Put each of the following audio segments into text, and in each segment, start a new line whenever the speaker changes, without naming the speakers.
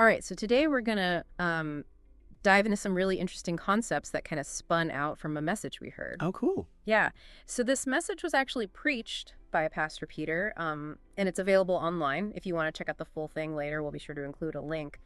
All right, so today we're going to dive into some really interesting concepts that kind of spun out from a message we heard.
Oh, cool.
Yeah, so this message was actually preached by Pastor Peter, and it's available online. If you want to check out the full thing later, we'll be sure to include a link.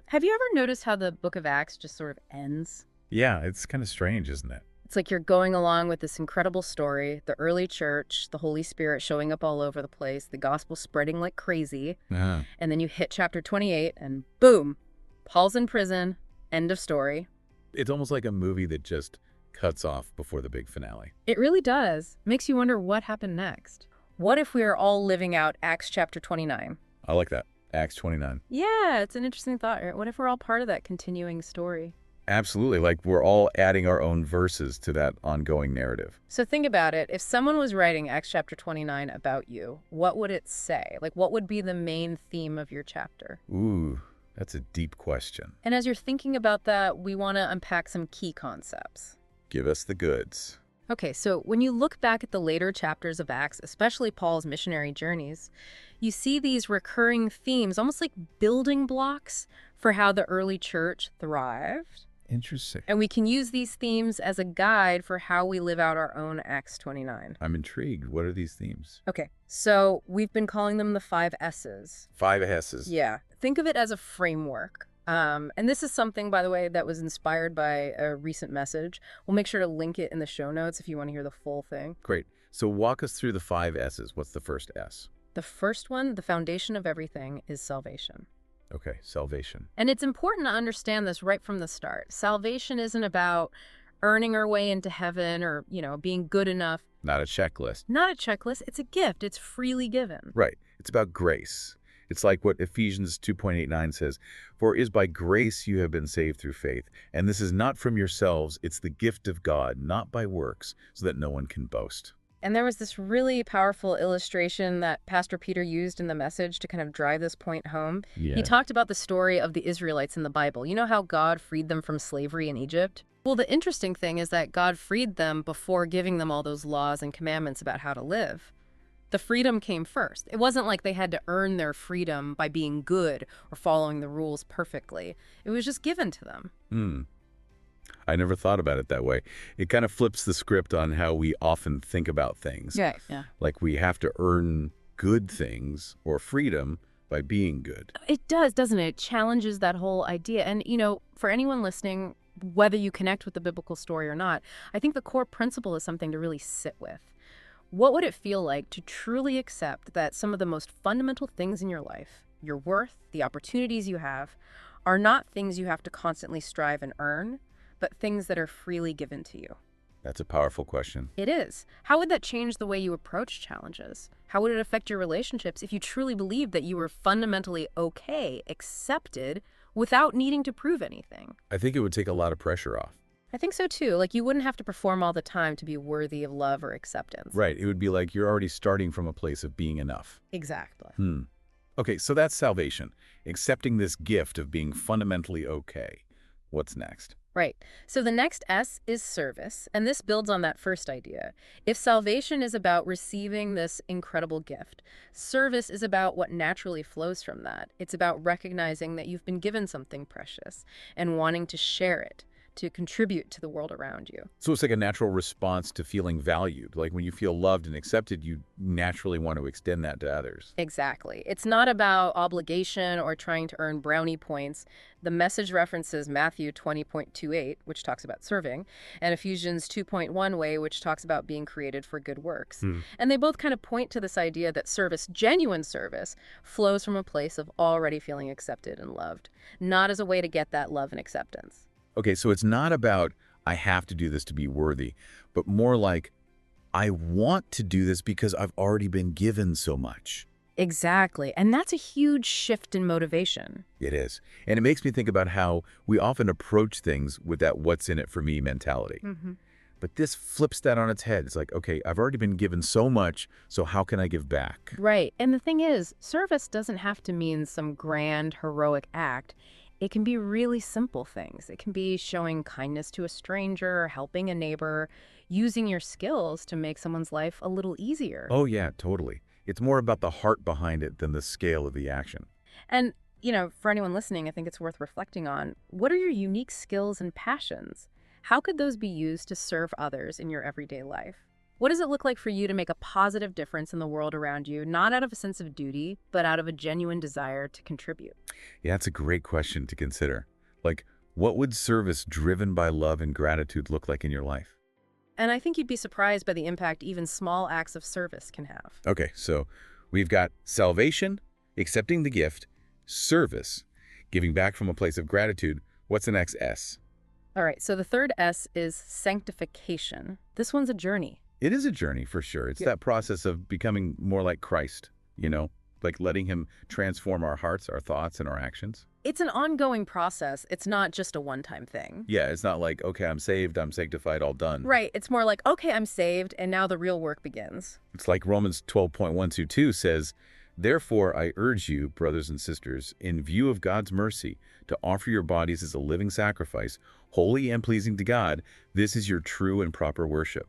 Have you ever noticed how the book of Acts just sort of ends?
Yeah, it's kind of strange, isn't it?
It's like you're going along with this incredible story, the early church, the Holy Spirit showing up all over the place, the gospel spreading like crazy,
Uh-huh.
and then you hit chapter 28 and boom, Paul's in prison, end of story.
It's almost like a movie that just cuts off before the big finale.
It really does. Makes you wonder what happened next. What if we are all living out Acts chapter 29?
I like that. Acts 29.
Yeah, it's an interesting thought. Right? What if we're all part of that continuing story?
Absolutely. Like we're all adding our own verses to that ongoing narrative.
So think about it. If someone was writing Acts chapter 29 about you, what would it say? Like, what would be the main theme of your chapter?
Ooh, that's a deep question.
And as you're thinking about that, we want to unpack some key concepts.
Give us the goods.
Okay, so when you look back at the later chapters of Acts, especially Paul's missionary journeys, you see these recurring themes, almost like building blocks for how the early church thrived.
Interesting.
And we can use these themes as a guide for how we live out our own Acts 29.
I'm intrigued. What are these themes?
Okay, so we've been calling them the 5 S's.
5 S's.
Yeah, think of it as a framework. And this is something, by the way, that was inspired by a recent message. We'll make sure to link it in the show notes if you want to hear the full thing.
Great. So walk us through the 5 S's. What's the first S?
The first one, the foundation of everything, is salvation.
Okay, salvation.
And it's important to understand this right from the start. Salvation isn't about earning our way into heaven or, being good enough.
Not a checklist.
Not a checklist. It's a gift. It's freely given.
Right. It's about grace. It's like what Ephesians 2:89 says, "For it is by grace you have been saved through faith, and this is not from yourselves, it's the gift of God, not by works, so that no one can boast."
And there was this really powerful illustration that Pastor Peter used in the message to kind of drive this point home.
Yeah.
He talked about the story of the Israelites in the Bible. You know how God freed them from slavery in Egypt? Well, the interesting thing is that God freed them before giving them all those laws and commandments about how to live. The freedom came first. It wasn't like they had to earn their freedom by being good or following the rules perfectly. It was just given to them.
I never thought about it that way. It kind of flips the script on how we often think about things.
Yeah.
Like we have to earn good things or freedom by being good.
It does, doesn't it? It challenges that whole idea. And, for anyone listening, whether you connect with the biblical story or not, I think the core principle is something to really sit with. What would it feel like to truly accept that some of the most fundamental things in your life, your worth, the opportunities you have, are not things you have to constantly strive and earn, but things that are freely given to you?
That's a powerful question.
It is. How would that change the way you approach challenges? How would it affect your relationships if you truly believed that you were fundamentally okay, accepted, without needing to prove anything?
I think it would take a lot of pressure off.
I think so too. Like you wouldn't have to perform all the time to be worthy of love or acceptance.
Right. It would be like you're already starting from a place of being enough.
Exactly.
Okay, so that's salvation. Accepting this gift of being fundamentally okay. What's next?
Right. So the next S is service, and this builds on that first idea. If salvation is about receiving this incredible gift, service is about what naturally flows from that. It's about recognizing that you've been given something precious and wanting to share it, to contribute to the world around you.
So it's like a natural response to feeling valued. Like when you feel loved and accepted, you naturally want to extend that to others.
Exactly. It's not about obligation or trying to earn brownie points. The message references Matthew 20.28, which talks about serving, and Ephesians 2.1 way, which talks about being created for good works. And they both kind of point to this idea that service, genuine service, flows from a place of already feeling accepted and loved, not as a way to get that love and acceptance.
Okay, so it's not about, I have to do this to be worthy, but more like, I want to do this because I've already been given so much.
Exactly. And that's a huge shift in motivation.
It is. And it makes me think about how we often approach things with that what's in it for me mentality. But this flips that on its head. It's like, okay, I've already been given so much, so how can I give back?
Right. And the thing is, service doesn't have to mean some grand, heroic act. It can be really simple things. It can be showing kindness to a stranger, helping a neighbor, using your skills to make someone's life a little easier.
Oh yeah, totally. It's more about the heart behind it than the scale of the action.
And For anyone listening, I think it's worth reflecting on. What are your unique skills and passions? How could those be used to serve others in your everyday life? What does it look like for you to make a positive difference in the world around you, not out of a sense of duty, but out of a genuine desire to contribute?
Yeah, that's a great question to consider. Like, what would service driven by love and gratitude look like in your life?
And I think you'd be surprised by the impact even small acts of service can have.
Okay, so we've got salvation, accepting the gift, service, giving back from a place of gratitude. What's the next S?
All right, so the third S is sanctification. This one's a journey.
It is a journey for sure. It's that process of becoming more like Christ, like letting him transform our hearts, our thoughts, and our actions.
It's an ongoing process. It's not just a one-time thing.
Yeah, it's not like, okay, I'm saved, I'm sanctified, all done.
Right. It's more like, okay, I'm saved, and now the real work begins.
It's like Romans 12:1-2 says, "Therefore I urge you, brothers and sisters, in view of God's mercy, to offer your bodies as a living sacrifice, holy and pleasing to God. This is your true and proper worship.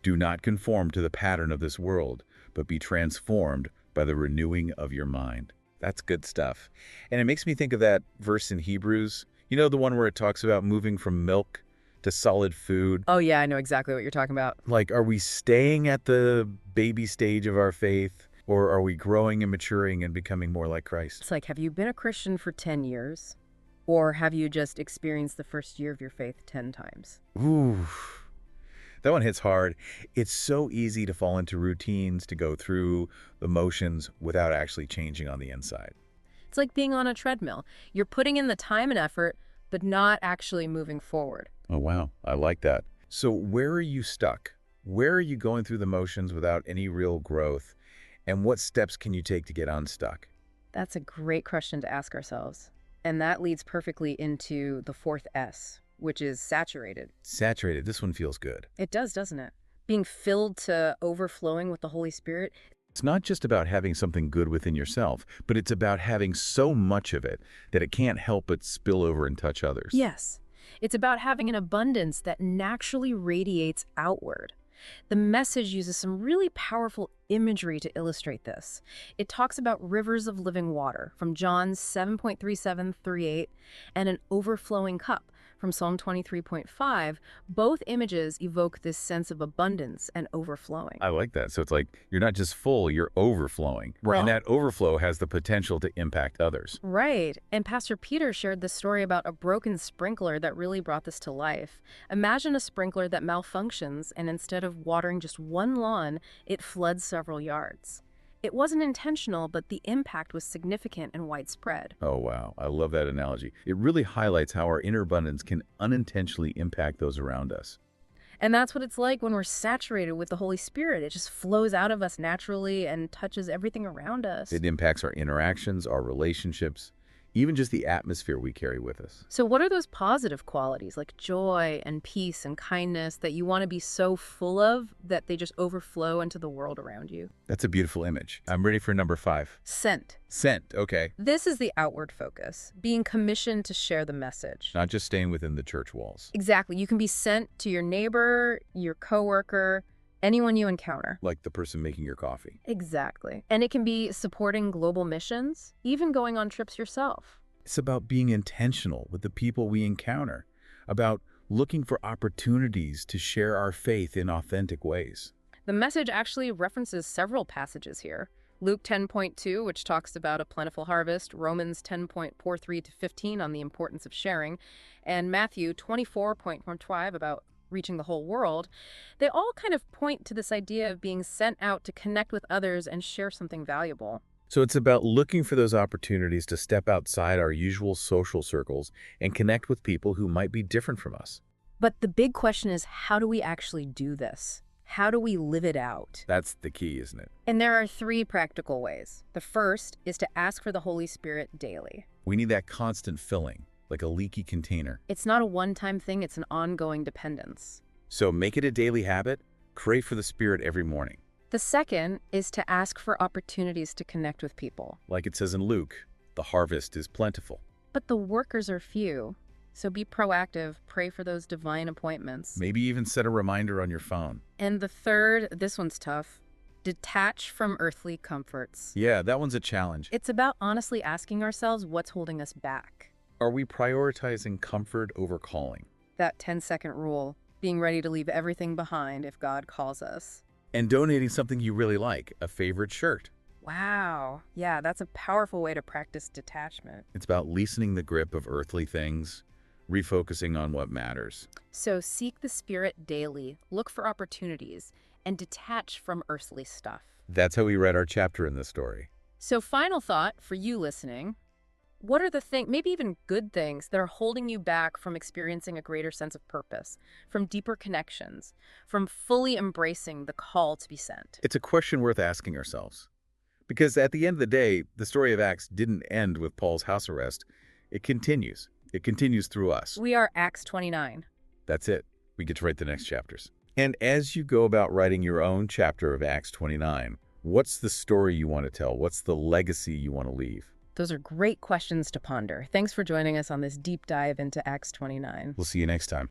Do not conform to the pattern of this world, but be transformed by the renewing of your mind." That's good stuff. And it makes me think of that verse in Hebrews, the one where it talks about moving from milk to solid food.
Oh, yeah, I know exactly what you're talking about.
Like, are we staying at the baby stage of our faith, or are we growing and maturing and becoming more like Christ?
It's like, have you been a Christian for 10 years? Or have you just experienced the first year of your faith 10 times?
Ooh. That one hits hard. It's so easy to fall into routines, to go through the motions without actually changing on the inside.
It's like being on a treadmill. You're putting in the time and effort, but not actually moving forward.
Oh, wow. I like that. So where are you stuck? Where are you going through the motions without any real growth? And what steps can you take to get unstuck?
That's a great question to ask ourselves. And that leads perfectly into the fourth S, which is saturated.
Saturated. This one feels good.
It does, doesn't it? Being filled to overflowing with the Holy Spirit.
It's not just about having something good within yourself, but it's about having so much of it that it can't help but spill over and touch others.
Yes. It's about having an abundance that naturally radiates outward. The Message uses some really powerful imagery to illustrate this. It talks about rivers of living water from John 7:37-38 and an overflowing cup from Psalm 23:5. Both images evoke this sense of abundance and overflowing.
I like that. So it's like you're not just full, you're overflowing.
Well-
And that overflow has the potential to impact others.
Right. And Pastor Peter shared this story about a broken sprinkler that really brought this to life. Imagine a sprinkler that malfunctions, and instead of watering just one lawn, it floods several yards. It wasn't intentional, but the impact was significant and widespread.
Oh, wow. I love that analogy. It really highlights how our inner abundance can unintentionally impact those around us.
And that's what it's like when we're saturated with the Holy Spirit. It just flows out of us naturally and touches everything around us.
It impacts our interactions, our relationships, even just the atmosphere we carry with us.
So what are those positive qualities like joy and peace and kindness that you want to be so full of that they just overflow into the world around you?
That's a beautiful image. I'm ready for number 5.
Sent.
Sent. Okay.
This is the outward focus, being commissioned to share the message.
Not just staying within the church walls.
Exactly. You can be sent to your neighbor, your coworker, anyone you encounter.
Like the person making your coffee.
Exactly. And it can be supporting global missions, even going on trips yourself.
It's about being intentional with the people we encounter, about looking for opportunities to share our faith in authentic ways.
The Message actually references several passages here. Luke 10:2, which talks about a plentiful harvest, Romans 10:43-15 on the importance of sharing, and Matthew 24:5 about reaching the whole world. They all kind of point to this idea of being sent out to connect with others and share something valuable.
So it's about looking for those opportunities to step outside our usual social circles and connect with people who might be different from us.
But the big question is, how do we actually do this? How do we live it out?
That's the key, isn't it?
And there are 3 practical ways. The first is to ask for the Holy Spirit daily.
We need that constant filling, like a leaky container.
It's not a one-time thing, it's an ongoing dependence.
So make it a daily habit. Crave for the Spirit every morning.
The second is to ask for opportunities to connect with people.
Like it says in Luke, the harvest is plentiful.
But the workers are few. So be proactive, pray for those divine appointments.
Maybe even set a reminder on your phone.
And the third, this one's tough, Detach from earthly comforts.
Yeah, that one's a challenge.
It's about honestly asking ourselves what's holding us back.
Are we prioritizing comfort over calling?
That 10-second rule, being ready to leave everything behind if God calls us.
And donating something you really like, a favorite shirt.
Wow. Yeah, that's a powerful way to practice detachment.
It's about loosening the grip of earthly things, refocusing on what matters.
So seek the Spirit daily, look for opportunities, and detach from earthly stuff.
That's how we read our chapter in this story.
So final thought for you listening. What are the things, maybe even good things, that are holding you back from experiencing a greater sense of purpose, from deeper connections, from fully embracing the call to be sent?
It's a question worth asking ourselves. Because at the end of the day, the story of Acts didn't end with Paul's house arrest. It continues. It continues through us.
We are Acts 29.
That's it. We get to write the next chapters. And as you go about writing your own chapter of Acts 29, what's the story you want to tell? What's the legacy you want to leave?
Those are great questions to ponder. Thanks for joining us on this deep dive into Acts 29.
We'll see you next time.